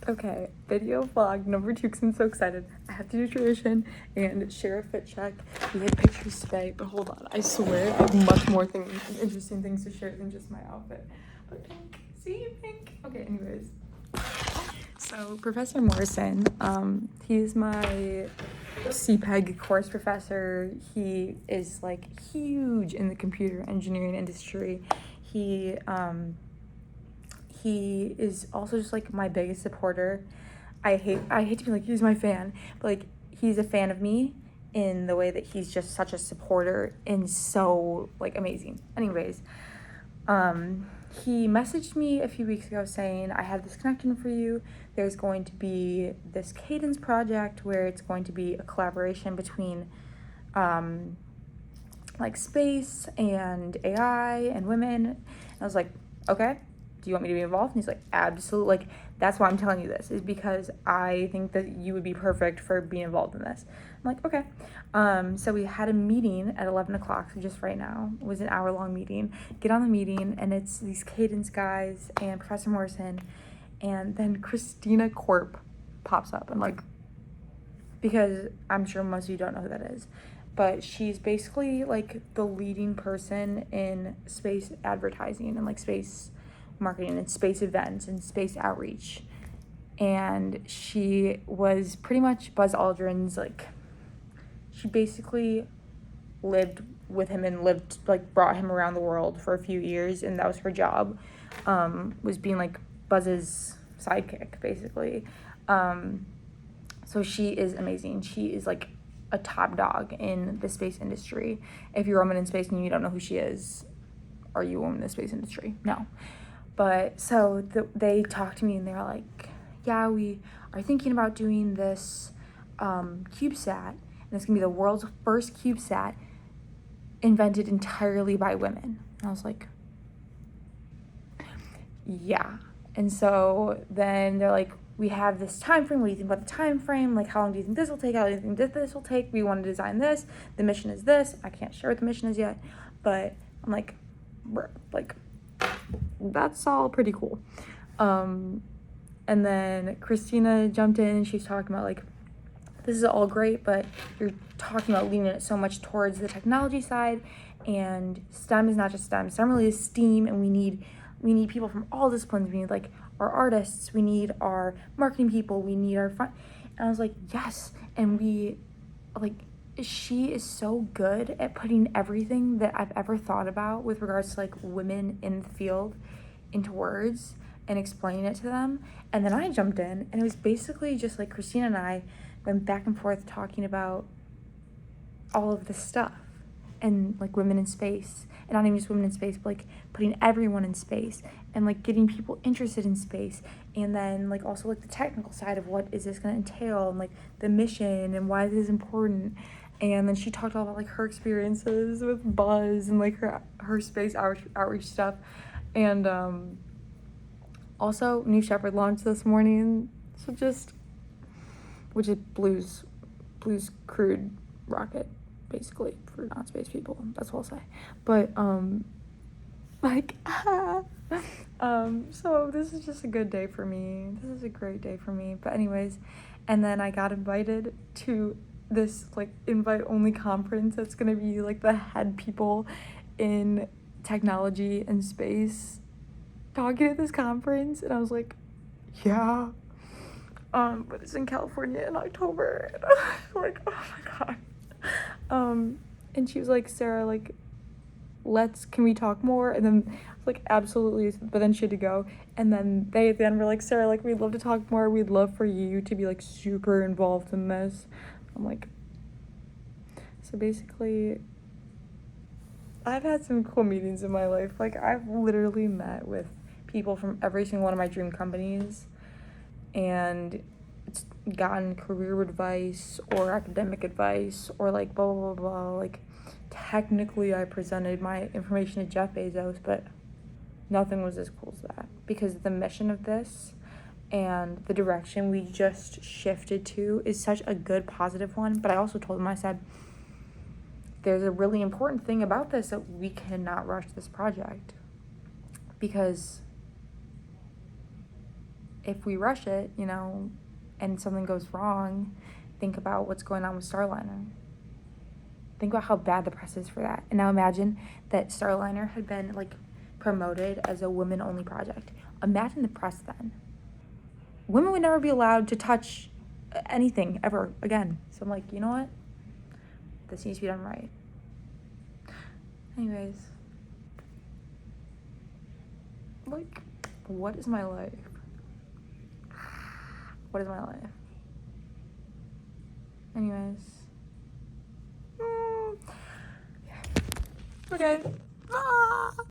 Okay, video vlog number 2 because I'm so excited. I have to do tradition and share a fit check. We had pictures today, but hold on. I swear I have much more interesting things to share than just my outfit. But pink, see, pink. Okay, anyways. So Professor Morrison, he's my CPEG course professor. He is like huge in the computer engineering industry. He is also just like my biggest supporter. I hate to be like he's my fan, but like he's a fan of me in the way that he's just such a supporter and so like amazing. Anyways, he messaged me a few weeks ago saying, I have this connection for you. There's going to be this cadence project where it's going to be a collaboration between like space and AI and women. And I was like, okay, do you want me to be involved? And he's like, absolutely. Like, that's why I'm telling you this, is because I think that you would be perfect for being involved in this. I'm like, okay. So we had a meeting at 11 o'clock, so just right now. It was an hour-long meeting. Get on the meeting, and it's these cadence guys and Professor Morrison, and then Christina Corp pops up. And like, because I'm sure most of you don't know who that is, but she's basically like the leading person in space advertising and like space marketing and space events and space outreach. And she was pretty much Buzz Aldrin's, like, she basically lived with him and brought him around the world for a few years, and that was her job, was being like Buzz's sidekick basically. So she is amazing. She is like a top dog in the space industry. If you're a woman in space and you don't know who she is, are you a woman in the space industry? No. But so they talked to me and they were like, yeah, we are thinking about doing this CubeSat, and it's gonna be the world's first CubeSat invented entirely by women. And I was like, yeah. And so then they're like, we have this time frame. What do you think about the time frame? Like, how long do you think this will take? How long do you think this will take? We want to design this. The mission is this. I can't share what the mission is yet, but I'm like, bro, like, that's all pretty cool. And then Christina jumped in and she's talking about like, this is all great, but you're talking about leaning it so much towards the technology side, and STEM is not just STEM. STEM really is STEAM, and we need people from all disciplines. We need like our artists, we need our marketing people, we need our fun. And I was like, yes. And we like, she is so good at putting everything that I've ever thought about with regards to like women in the field into words and explaining it to them. And then I jumped in, and it was basically just like Christina and I went back and forth talking about all of this stuff and like women in space, and not even just women in space, but like putting everyone in space and like getting people interested in space, and then like also like the technical side of what is this going to entail, and like the mission and why this is important. And then she talked all about like her experiences with Buzz and like her space outreach stuff. And also New Shepard launched this morning, so just, which is Blue's crewed rocket, basically, for non-space people. That's what I'll say. But like so this is just a good day for me. This is a great day for me. But anyways, and then I got invited to this like invite only conference that's gonna be like the head people in technology and space talking at this conference, and I was like, yeah. But it's in California in October, and I was like, oh my god. And she was like, Sarah, like, can we talk more? And then I was like, absolutely. But then she had to go, and then they at the end were like, Sarah, like, we'd love to talk more. We'd love for you to be like super involved in this. I'm like, so basically, I've had some cool meetings in my life. Like, I've literally met with people from every single one of my dream companies, and it's gotten career advice or academic advice or like blah blah blah blah. Like, technically I presented my information to Jeff Bezos, but nothing was as cool as that, because the mission of this and the direction we just shifted to is such a good positive one. But I also told him, I said, there's a really important thing about this, that we cannot rush this project, because if we rush it, you know, and something goes wrong, think about what's going on with Starliner. Think about how bad the press is for that. And now imagine that Starliner had been like promoted as a women-only project. Imagine the press then. Women would never be allowed to touch anything ever again. So I'm like, you know what? This needs to be done right. Anyways, like, what is my life? What is my life? Anyways. Yeah. Okay.